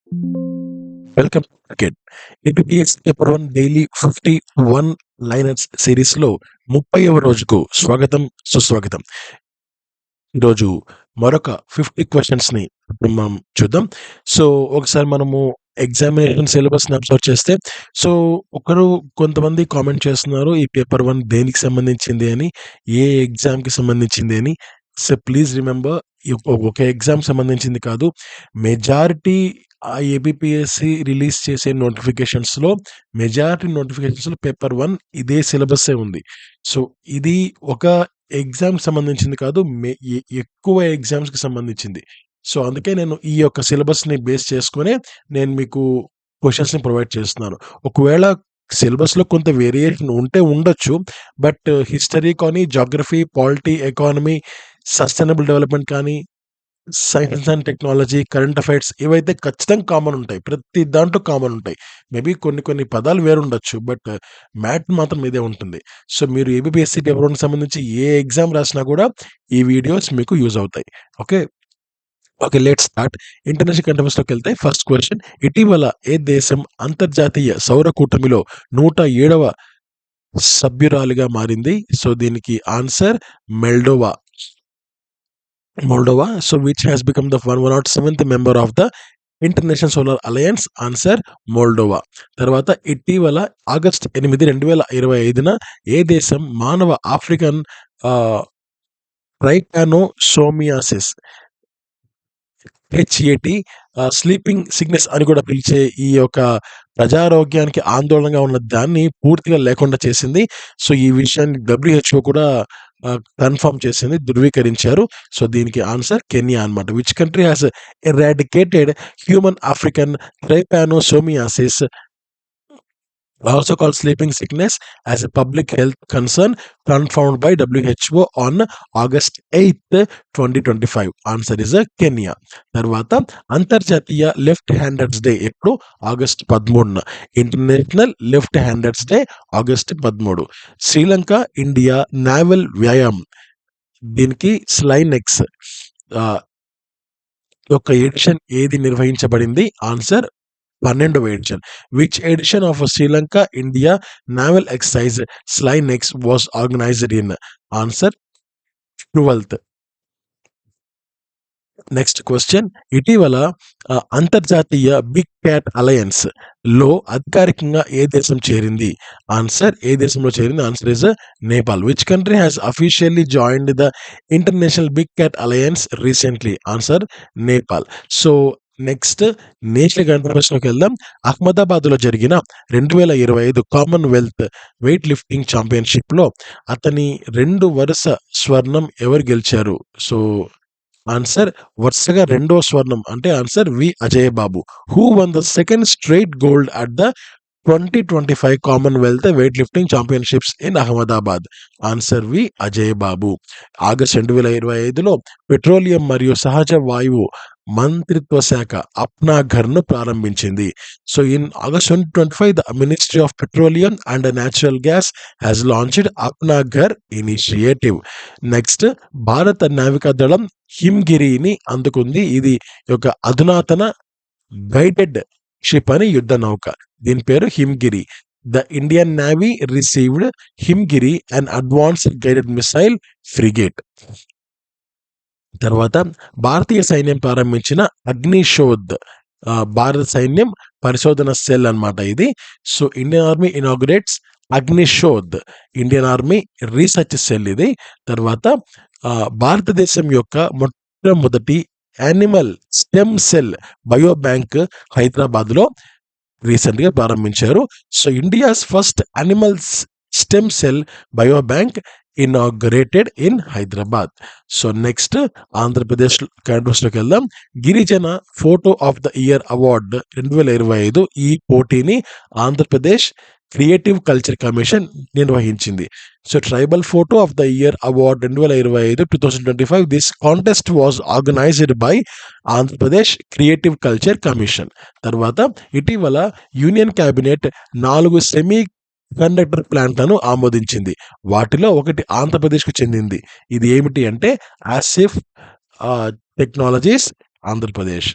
Welcome again. APS paper 1 daily 51 liners సిరీస్‌లో 30వ రోజుకు స్వాగతం, సుస్వాగతం. ఈరోజు మరొక 50 క్వెషన్స్‌ని ఇప్పుడు మనం చూద్దాం. సో, ఒకసారి మనము ఎగ్జామినేషన్ సిలబస్‌ని అబ్జర్వ్ చేస్తే, సో, కొంతమంది కామెంట్ చేస్తున్నారు, ఈ పేపర్ 1 దేనికి సంబంధించింది అని, ఏ ఎగ్జామ్‌కి సంబంధించింది అని. సో, ప్లీజ్ రిమెంబర్, ఒక ఎగ్జామ్‌కి సంబంధించింది కాదు. మెజారిటీ ఏబీపీఎస్‌సి రిలీజ్ చేసే మెజారిటీ నోటిఫికేషన్స్‌లో పేపర్ 1 ఇదే సిలబస్సే ఉంది. సో, ఇది ఒక ఎగ్జామ్‌కి సంబంధించింది కాదు. ఎక్కువ ఎగ్జామ్స్‌కి సంబంధించింది. సో, అందుకే నేను ఈ యొక్క సిలబస్‌ని బేస్ చేసుకొనే నేను మీకు క్వెషన్స్‌ని ప్రొవైడ్ చేస్తున్నాను. ఒకవేళ సిలబస్‌లో కొంత వేరియేషన్ ఉంటే ఉండొచ్చు. బట్ హిస్టరీ కానీ, geography, polity, economy, sustainable development కానీ, science and technology, current affairs ఇవైతే ఖచ్చితంగా కామన్ ఉంటాయి. ప్రతి దాంట్లో కామన్ ఉంటాయి. మేబీ కొన్ని పదాలు వేరుండొచ్చు. బట్ మ్యాథ్ మాత్రం ఇదే ఉంటుంది. సో, మీరు ఏబీపీఎస్సీ పేపర్ 1కి సంబంధించి ఏ ఎగ్జామ్ రాసినా కూడా ఈ వీడియోస్ మీకు యూజ్ అవుతాయి. Okay. Okay. Let's start. International current అఫైర్స్‌లోకెళ్తే ఫస్ట్ క్వెషన్. ఇటీవల ఏ దేశం అంతర్జాతీయ సౌర కూటమిలో 107వ సభ్యురాలిగా మారింది? సో, దీనికి answer Moldova. So, which has become the 107th member of the international solar alliance? Answer Moldova. తర్వాత ఇటీవల ఆగస్ట్ 8, 2025న ఏ దేశం మానవ ఆఫ్రికన్ ట్రైపానోసోమియాసిస్ హెచ్ఏటి స్లీపింగ్ సిక్నెస్ అని కూడా పిలిచే ఈ యొక్క ప్రజారోగ్యానికి ఆందోళనగా ఉన్న దాన్ని పూర్తిగా లేకుండా చేసింది. సో, ఈ విషయాన్ని డబ్ల్యూహెచ్ఓ కూడా కన్ఫర్మ్ చేసింది, ధృవీకరించారు. సో, దీనికి ఆన్సర్ కెన్యా అన్నమాట. Which country has eradicated human African trypanosomiasis, also called sleeping sickness, as a public health concern confirmed by WHO on August 8th, 2025. Answer is Kenya. తర్వాత అంతర్జాతీయ left handers day ఎప్పుడు? August 13న. International left handers day August 13. Sri Lanka India naval వ్యాయామం, దీనికి SLINEX యొక్క edition ఏది నిర్వహించబడింది? Answer 12వ edition. Which edition of Sri Lanka India naval exercise SLINEX was organised in? Answer 12th. Next question. ఇటీవల అంతర్జాతీయ బిగ్ క్యాట్ అలయన్స్ లో అధికారికంగా ఏ దేశం చేరింది? ఆన్సర్ ఏ దేశంలో చేరింది? Answer is Nepal. Which country has officially joined the international big cat alliance recently? Answer Nepal. So, next national కన్ఫరెన్స్లోకి వెళ్దాం. అహ్మదాబాద్లో జరిగిన 2025 కామన్వెల్త్ వెయిట్ లిఫ్టింగ్ ఛాంపియన్షిప్లో అతని 2 వరుస స్వర్ణం ఎవరు గెలిచారు? సో, ఆన్సర్ వరుసగా 2వ స్వర్ణం అంటే answer V Ajay Babu. Who won the second straight gold at the 2025 Commonwealth weightlifting championships in Ahmedabad? Answer V Ajay Babu. August 2025లో పెట్రోలియం మరియు సహజ వాయువు మంత్రిత్వ శాఖ అప్నా ఘర్ను ప్రారంభించింది. So, in August 2025 the ministry of petroleum and natural gas has launched Apna Ghar initiative. Next, భారత నావికాదళం హిమ్గిరిని అందుకుంది. ఇది ఒక అధునాతన గైడెడ్ షిప్ అని యుద్ధ నౌక. దీని పేరు Himgiri. The Indian navy received Himgiri, an advanced guided missile frigate. తర్వాత భారతీయ సైన్యం ప్రారంభించిన అగ్నిశోధ్, భారత సైన్యం పరిశోధన సెల్ అన్నమాట ఇది. So, Indian army inaugurates Agnishodh, Indian army research cell ఇది. తర్వాత భారతదేశం యొక్క మొట్టమొదటి animal stem cell bio bank హైదరాబాద్లో రీసెంట్గా ప్రారంభించారు. So, India's first animals stem cell bio bank inaugurated in Hyderabad. So, next Andhra Pradesh క్యాంపస్లోకి వెళ్దాం. గిరిజన photo of the year award 2025 ఈ పోటీని ఆంధ్రప్రదేశ్ క్రియేటివ్ కల్చర్ కమిషన్ నిర్వహించింది. So, tribal photo of the year award 2025 this contest was organised by Andhra Pradesh creative culture commission. తర్వాత ఇటీవల union cabinet 4 semi conductor ప్లాంట్లను ఆమోదించింది. వాటిలో ఒకటి ఆంధ్రప్రదేశ్కు చెందింది. ఇది ఏమిటి అంటే Asif technologies Andhra Pradesh.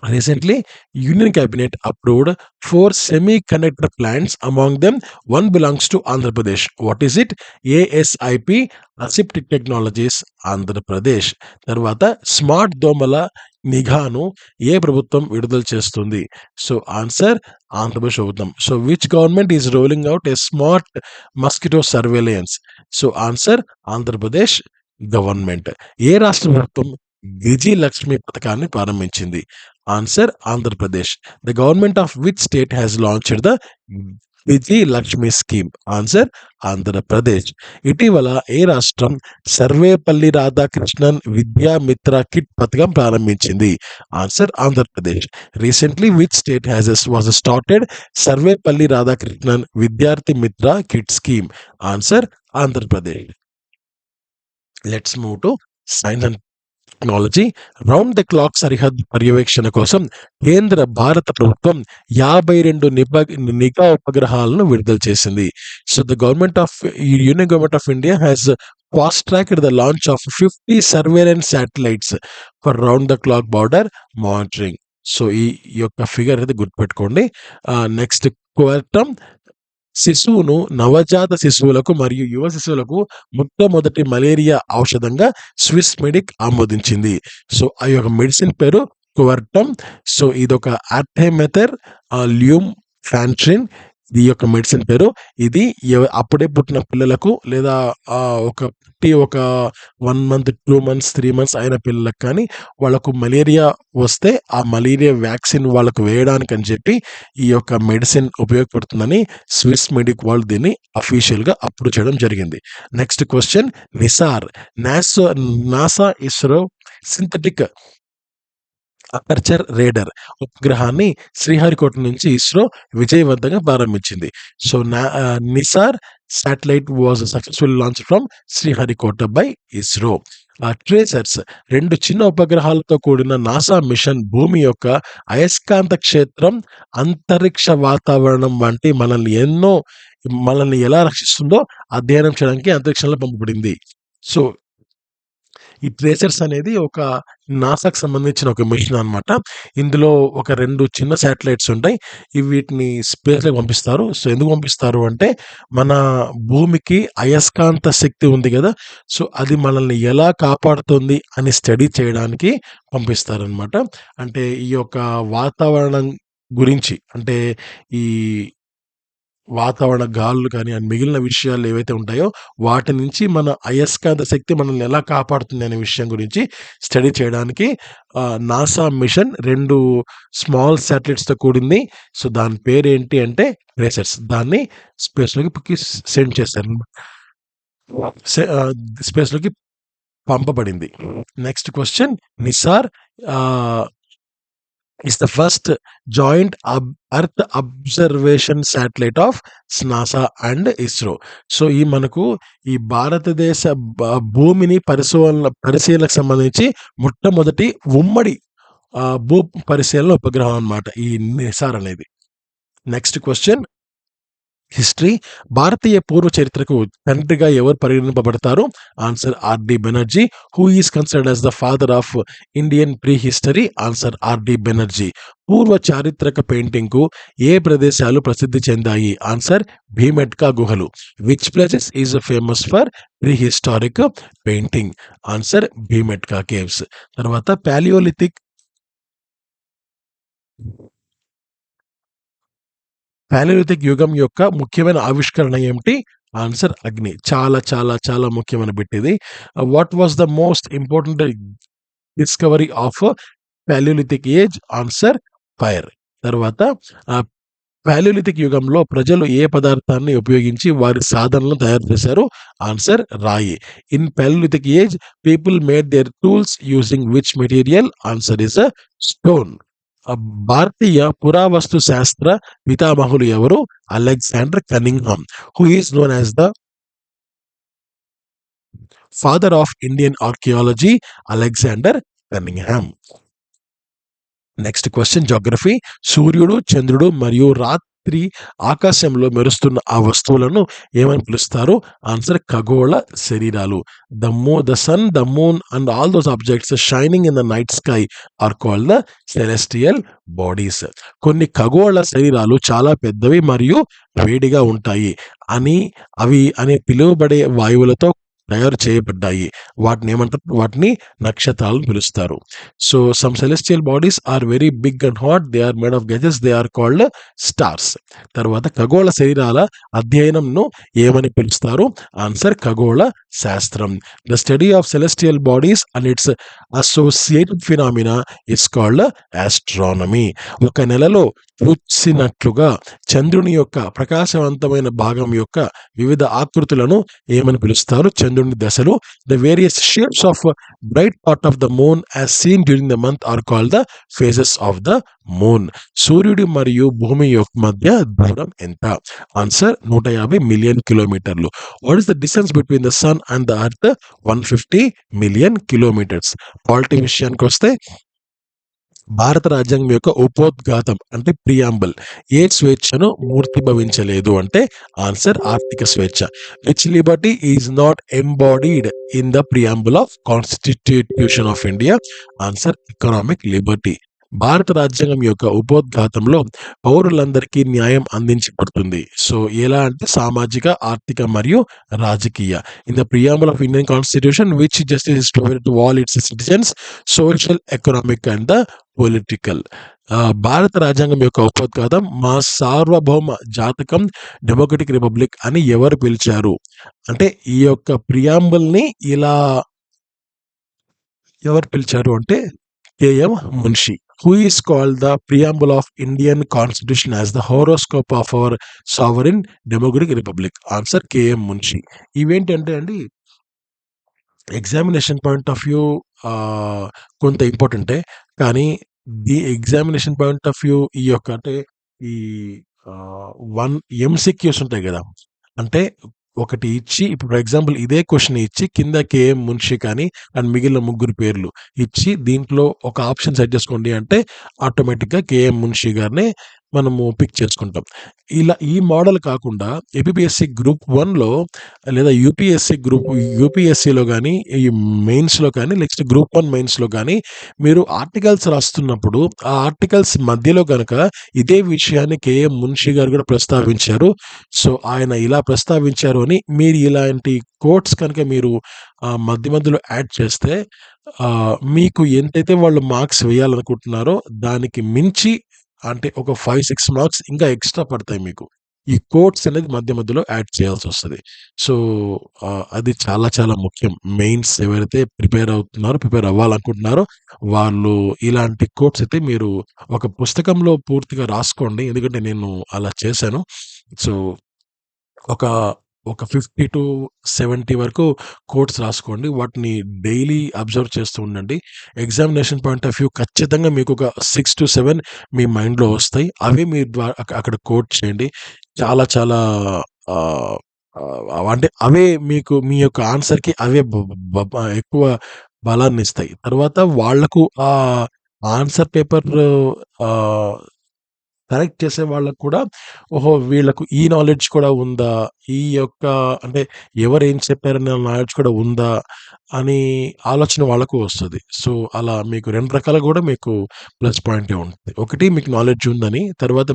Recently, Union Cabinet approved 4 semiconductor plants. Among them, one belongs to Andhra Pradesh. What is it? ASIP, Aseptic Technologies, Andhra Pradesh. తర్వాత స్మార్ట్ దోమల నిఘాను ఏ ప్రభుత్వం విడుదల చేస్తుంది? సో ఆన్సర్ ఆంధ్రప్రదేశ్ ప్రభుత్వం. So which government is rolling out a smart mosquito surveillance? So answer Andhra Pradesh government. ఏ రాష్ట్ర ప్రభుత్వం విజయలక్ష్మి పథకాన్ని ప్రారంభించింది? Answer Andhra Pradesh. The government of which state has launched the Vijayalakshmi scheme? Answer Andhra Pradesh. ఇటీవల ఏ రాష్ట్రం సర్వేపల్లి రాధాకృష్ణన్ విద్యామిత్ర కిట్ పథకం ప్రారంభించింది? Answer Andhra Pradesh. Recently which state was started Sarvepalli Radhakrishnan Vidyarthi Mitra kit scheme? Answer Andhra Pradesh. Let's move to science and technology. Round the clock సరిహద్దు పర్యవేక్షణ కోసం కేంద్ర భారత ప్రభుత్వం 52 నిఘా ఉపగ్రహాలను విడుదల చేసింది. So the government of union government of India has fast tracked the launch of 50 surveillance satellites for round the clock border monitoring. So ఈ యొక్క ఫిగర్ అయితే గుర్తుపెట్టుకోండి. నెక్స్ట్ క్వార్టమ్ శిశువును నవజాత శిశువులకు మరియు యువ శిశువులకు మొట్టమొదటి మలేరియా ఔషధంగా స్విస్ మెడిక్ ఆమోదించింది. సో ఆ యొక్క మెడిసిన్ పేరు క్వర్టమ్. సో ఇదొక ఆర్టెమెథర్ ల్యూమ్ ఫ్యాన్ట్రిన్ ఈ యొక్క మెడిసిన్ పేరు. ఇది అప్పుడే పుట్టిన పిల్లలకు లేదా ఒక 1 month 2 months 3 months అయిన పిల్లలకు కానీ వాళ్ళకు మలేరియా వస్తే ఆ మలేరియా వ్యాక్సిన్ వాళ్ళకు వేయడానికి అని చెప్పి ఈ యొక్క మెడిసిన్ ఉపయోగపడుతుందని స్విస్ మెడిక్ వాళ్ళు దీన్ని అఫీషియల్గా అప్రూవ్ చేయడం జరిగింది. Next question, NISAR NASA ISRO synthetic aperture radar ఉపగ్రహాన్ని శ్రీహరికోట నుంచి ఇస్రో విజయవంతంగా ప్రారంభించింది. So NISAR satellite was successful launch from Sriharikota by ISRO. TRACERS 2 చిన్న ఉపగ్రహాలతో కూడిన నాసా మిషన్ భూమి యొక్క అయస్కాంత క్షేత్రం, అంతరిక్ష వాతావరణం వంటి మనల్ని ఎలా రక్షిస్తుందో అధ్యయనం చేయడానికి అంతరిక్షంలో పంపబడింది. సో ఈ ట్రేసర్స్ అనేది ఒక నాసాకు సంబంధించిన ఒక మిషన్ అనమాట. ఇందులో ఒక 2 చిన్న శాటిలైట్స్ ఉంటాయి. వీటిని స్పేస్లోకి పంపిస్తారు. సో ఎందుకు పంపిస్తారు అంటే మన భూమికి అయస్కాంత శక్తి ఉంది కదా, సో అది మనల్ని ఎలా కాపాడుతుంది అని స్టడీ చేయడానికి పంపిస్తారనమాట. అంటే ఈ యొక్క వాతావరణం గురించి, అంటే ఈ వాతావరణ గాలులు కానీ అండ్ మిగిలిన విషయాలు ఏవైతే ఉంటాయో వాటి నుంచి మన అయస్కాంత శక్తి మనల్ని ఎలా కాపాడుతుంది అనే విషయం గురించి స్టడీ చేయడానికి నాసా మిషన్ 2 స్మాల్ శాటిలైట్స్తో కూడింది. సో దాని పేరు ఏంటి అంటే ట్రేసర్స్. దాన్ని స్పేస్లోకి సెండ్ చేస్తారు, స్పేస్లోకి పంపబడింది. Next question, Nisar is the first joint earth observation satellite of NASA and ISRO. So మనకు ఈ భారతదేశ భూమిని పరిశీలనకు సంబంధించి మొట్టమొదటి ఉమ్మడి భూ పరిశీలన ఉపగ్రహం అన్నమాట ఈ నిసార్ అనేది. Next question, history. భారతీయ పూర్వ చరిత్రకు తండ్రిగా ఎవరు పరిగణింపబడతారు? Answer R D Banerjee. Who is considered as the father of Indian prehistory? Answer R D Banerjee. పూర్వ చారిత్రక పెయింటింగ్ కు ఏ ప్రదేశాలు ప్రసిద్ధి చెందాయి? ఆన్సర్ భీమెట్కా గుహలు. Which places is famous for prehistoric painting? Answer Bhimbetka caves. తర్వాత పాలియోలిథిక్ యుగం యొక్క ముఖ్యమైన ఆవిష్కరణ ఏమిటి? ఆన్సర్ అగ్ని. చాలా చాలా చాలా ముఖ్యమైన బిట్ ఇది. What was the most important discovery of Palaeolithic age? Answer fire. తర్వాత పాలియోలిథిక్ యుగంలో ప్రజలు ఏ పదార్థాన్ని ఉపయోగించి వారి సాధనలను తయారు చేశారు? ఆన్సర్ రాయి. In palaeolithic age people made their tools using which material? Answer is stone. భారతీయ పురావస్తు శాస్త్ర పితామహులు ఎవరు? Alexander Cunningham. Who is known as the father of Indian archaeology? Alexander Cunningham. Next question, geography. సూర్యుడు, చంద్రుడు మరియు రాత్రి ఆకాశంలో మెరుస్తున్న ఆ వస్తువులను ఏమని పిలుస్తారు? ఆన్సర్ ఖగోళ శరీరాలు. The sun, the moon and all those objects shining in the night sky are called the celestial bodies. కొన్ని ఖగోళ శరీరాలు చాలా పెద్దవి మరియు వేడిగా ఉంటాయి అని అవి పిలువబడే వాయువులతో తయారు చేయబడ్డాయి. వాటిని ఏమంటారు? వాటిని నక్షత్రాలను పిలుస్తారు. So some celestial bodies are very big and hot. They are made of gases. They are called stars. తర్వాత ఖగోళ శరీరాల అధ్యయనంను ఏమని పిలుస్తారు? ఆన్సర్ ఖగోళ శాస్త్రం. The study of celestial bodies and its associated phenomena is called astronomy. ఒక నెలలో చూసినట్లుగా చంద్రుని యొక్క ప్రకాశవంతమైన భాగం యొక్క వివిధ ఆకృతులను ఏమని పిలుస్తారు? చంద్రుని దశలు. The various shapes of bright part of the moon as seen during the month are called the phases of the moon. సూర్యుడి మరియు భూమి యొక్క మధ్య దూరం ఎంత? ఆన్సర్ 150 మిలియన్ కిలోమీటర్లు. What is the distance between the sun and the earth? 150 million kilometers. Polity విషయానికి వస్తే భారత రాజ్యాంగం యొక్క ఉపోద్ఘాతం అంటే ప్రియాంబుల్ ఏ స్వేచ్ఛను మూర్తిభవించలేదు? అంటే ఆన్సర్ ఆర్థిక స్వేచ్ఛ. Which Liberty is not embodied in the preamble of constitution of India? Answer economic Liberty. భారత రాజ్యాంగం యొక్క ఉపోద్ఘాతంలో పౌరులందరికీ న్యాయం అందించబడుతుంది. సో ఎలా అంటే సామాజిక, ఆర్థిక మరియు రాజకీయ. In the preamble of Indian constitution which justice is provided to all it's citizens, social, economic and the political. భారత రాజ్యాంగం యొక్క ఉపోద్ఘాతం మా సార్వభౌమ జాతకం డెమోక్రటిక్ రిపబ్లిక్ అని ఎవరు పిలిచారు? అంటే ఈ యొక్క ప్రియాంబుల్ని ఇలా ఎవరు పిలిచారు అంటే KM Munshi. Who is called the preamble of Indian constitution as the horoscope of our sovereign democratic republic? Answer KM Munshi. ఇవేంటంటే అండి ఎగ్జామినేషన్ పాయింట్ ఆఫ్ వ్యూ కొంత ఇంపార్టెంటే, కానీ the examination point of view ఈ యొక్క అంటే ఈ 1 ఎంసీక్యూస్ ఉంటాయి కదా, అంటే ఒకటి ఇచ్చి ఇప్పుడు ఫర్ ఎగ్జాంపుల్ ఇదే క్వశ్చన్ ఇచ్చి కింద కేఎం మున్షి కానీ అండ్ మిగిలిన ముగ్గురు పేర్లు ఇచ్చి దీంట్లో ఒక ఆప్షన్ సెట్ చేసుకోండి అంటే ఆటోమేటిక్గా కేఎం మున్షి గారిని మనము పిక్ చేసుకుంటాం. ఇలా ఈ మోడల్ కాకుండా ఏపీఎస్సి గ్రూప్ 1లో లేదా యూపీఎస్సిలో కానీ ఈ మెయిన్స్లో కానీ నెక్స్ట్ గ్రూప్ 1 మెయిన్స్లో కానీ మీరు ఆర్టికల్స్ రాస్తున్నప్పుడు ఆ ఆర్టికల్స్ మధ్యలో కనుక ఇదే విషయాన్ని కేఎం మున్షి గారు కూడా ప్రస్తావించారు. సో ఆయన ఇలా ప్రస్తావించారు అని మీరు ఇలాంటి కోట్స్ కనుక మీరు మధ్యలో యాడ్ చేస్తే మీకు ఎంతైతే వాళ్ళు మార్క్స్ వేయాలనుకుంటున్నారో దానికి మించి అంటే ఒక 5-6 మార్క్స్ ఇంకా ఎక్స్ట్రా పడతాయి మీకు. ఈ కోట్స్ అనేది మధ్యలో యాడ్ చేయాల్సి వస్తుంది. సో అది చాలా చాలా ముఖ్యం. మెయిన్స్ ఎవరైతే ప్రిపేర్ అవ్వాలనుకుంటున్నారో వాళ్ళు ఇలాంటి కోట్స్ అయితే మీరు ఒక పుస్తకంలో పూర్తిగా రాసుకోండి. ఎందుకంటే నేను అలా చేశాను. సో ఒక 50-70 వరకు కోట్స్ రాసుకోండి. వాటిని డైలీ అబ్జర్వ్ చేస్తూ ఉండండి. ఎగ్జామినేషన్ పాయింట్ ఆఫ్ వ్యూ ఖచ్చితంగా మీకు ఒక 6-7 మీ మైండ్లో వస్తాయి. అవి మీరు అక్కడ కోట్ చేయండి. చాలా చాలా అంటే అవే మీకు మీ యొక్క ఆన్సర్కి అవే ఎక్కువ బలాన్ని ఇస్తాయి. తర్వాత వాళ్లకు ఆన్సర్ పేపర్ కరెక్ట్ చేసే వాళ్ళకు కూడా ఓహో వీళ్ళకు ఈ నాలెడ్జ్ కూడా ఉందా, ఈ యొక్క అంటే ఎవరు ఏం చెప్పారనే నాలెడ్జ్ కూడా ఉందా అని ఆలోచన వాళ్ళకు వస్తుంది. సో అలా మీకు 2 రకాలుగా కూడా మీకు ప్లస్ పాయింటే ఉంటుంది. ఒకటి మీకు నాలెడ్జ్ ఉందని, తర్వాత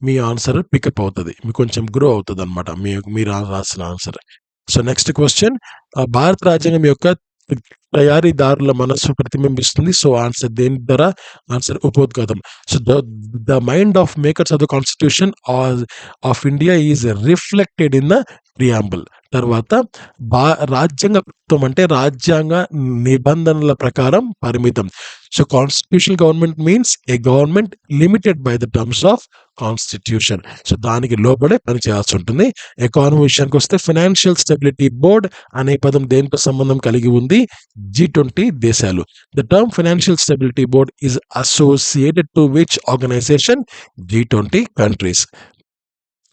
మీ ఆన్సర్ పికప్ అవుతుంది, మీకు కొంచెం గ్రో అవుతుంది అనమాట మీరు రాసిన ఆన్సర్. సో నెక్స్ట్ క్వశ్చన్, భారత రాజ్యాంగం యొక్క తయారీదారుల మనస్సు ప్రతిబింబిస్తుంది. సో ఆన్సర్ దేని ద్వారా? ఆన్సర్ ఉపోద్ఘాతం. So the mind of makers of the constitution of India is reflected in the preamble. తర్వాత రాజ్యాంగ ప్రభుత్వం అంటే రాజ్యాంగ నిబంధనల ప్రకారం పరిమితం. So constitutional government means a government limited by the terms of constitution. So దానికి లోబడే పని చేయాల్సి ఉంటుంది. ఎకానమీ విషయానికి వస్తే ఫైనాన్షియల్ స్టెబిలిటీ బోర్డ్ అనే పదం దేనితో సంబంధం కలిగి ఉంది? G20 దేశాలు. The term financial stability board is associated to which organisation? G20 countries.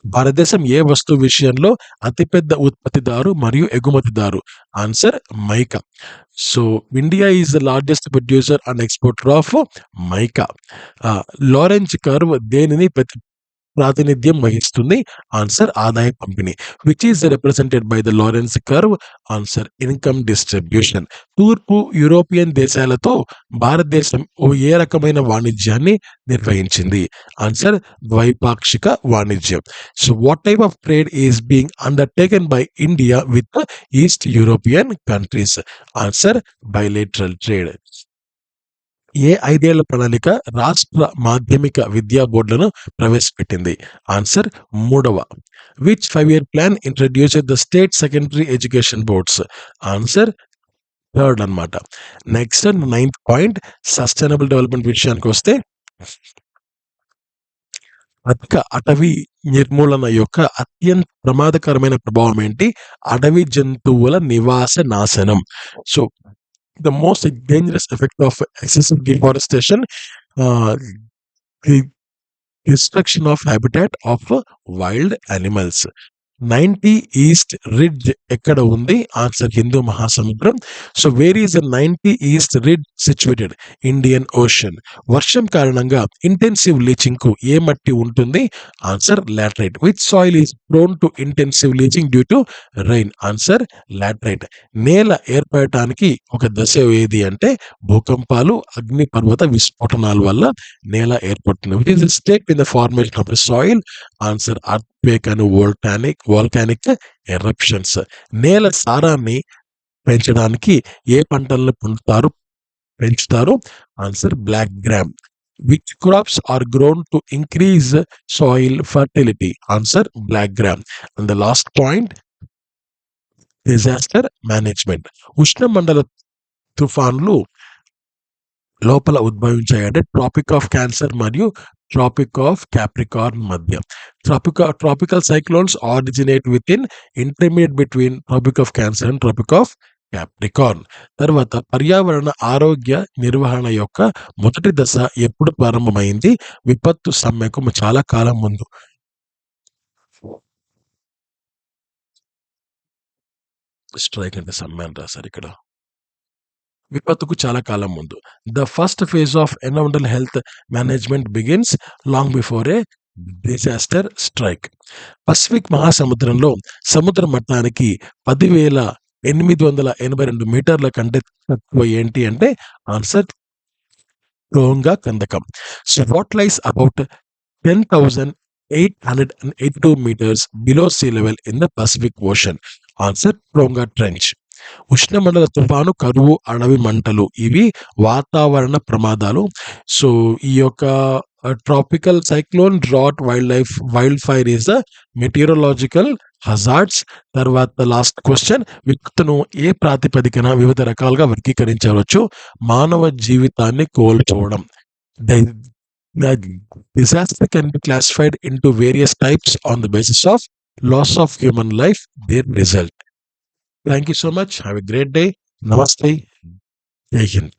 భారతదేశం ఏ వస్తువు విషయంలో అతిపెద్ద ఉత్పత్తిదారు మరియు ఎగుమతిదారు? Answer mica. So India is the largest producer and exporter of mica. Lorenz curve దేనిని ప్రాతినిధ్యం వహిస్తుంది? ఆన్సర్ ఆదాయ పంపిణీ. Which is represented by the Lawrence curve? Answer income distribution. తూర్పు యూరోపియన్ దేశాలతో భారతదేశం ఏ రకమైన వాణిజ్యాన్ని నిర్వహించింది? ఆన్సర్ ద్వైపాక్షిక వాణిజ్యం. So what type of trade is being undertaken by India with East European countries? Answer bilateral trade. ఏ 5 ఏళ్ల ప్రణాళిక రాష్ట్ర మాధ్యమిక విద్యా బోర్డులను ప్రవేశపెట్టింది? ఆన్సర్ మూడవ. Which 5-year plan introduced the state secondary education boards? Answer third అన్నమాట. Next 9th point, sustainable development విషయానికి వస్తే అధిక అటవీ నిర్మూలన యొక్క అత్యంత ప్రమాదకరమైన ప్రభావం ఏంటి? అడవి జంతువుల నివాస నాశనం. So the most dangerous effect of excessive deforestation, the destruction of habitat of wild animals. 90 east ridge ఎక్కడ ఉంది? ఆన్సర్ హిందూ మహాసముద్రం. So where is the 90 east ridge situated? Indian ocean. వర్షం కారణంగా ఇంటెన్సివ్ లీచింగ్ కు ఏ మట్టి ఉంటుంది? Answer laterite. Which soil is prone to intensive leaching due to rain? Answer laterite. నేల ఏర్పడటానికి ఒక దశ ఏది అంటే భూకంపాలు, అగ్ని పర్వత విస్ఫోటనాల వల్ల నేల ఏర్పడుతుంది. Which is the step in the formation of the soil? Answer earthquake and volcanic eruptions. నేల సారాన్ని పెంచడానికి ఏ పంటలను పెంచుతారు? Answer black gram. Which crops are grown to increase soil fertility? Answer black gram. And the last point, disaster management. ఉష్ణమండల తుఫాన్లు లోపల ఉద్భవించాయంటే ట్రాపిక్ ఆఫ్ క్యాన్సర్ మరియు ట్రాపిక్ ఆఫ్ క్యాప్రికార్న్ మధ్య. Tropical cyclones originate within intermediate between tropic of cancer and tropic of Capricorn. తర్వాత పర్యావరణ ఆరోగ్య నిర్వహణ యొక్క మొదటి దశ ఎప్పుడు ప్రారంభమైంది? విపత్తు సమ్మెకు చాలా కాలం ముందు. స్ట్రైక్ అంటే సమ్మె అని రాశారు ఇక్కడ. విపత్తుకు చాలా కాలం ముందు. The first phase of environmental health management begins long before a disaster strike. Pacific మహాసముద్రంలో సముద్ర మట్టానికి 10,882 మీటర్ల కంటే తక్కువ ఏంటి అంటే ఆన్సర్ టోంగా కందకం. So what lies about 10,882 meters below sea level in the Pacific Ocean? Answer Tonga trench. ఉష్ణమండల తుఫాను, కరువు, అడవి మంటలు ఇవి వాతావరణ ప్రమాదాలు. సో ఈ యొక్క tropical cyclone, drought, wild fire is the meteorological hazards. తర్వాత లాస్ట్ క్వశ్చన్, విపత్తును ఏ ప్రాతిపదికన వివిధ రకాలుగా వర్గీకరించవచ్చు? మానవ జీవితాన్ని కోల్పోవడం. The disaster can be classified into various types on the basis of loss of human life, their result. Thank you so much. Have a great day. Namaste. Jai Hind.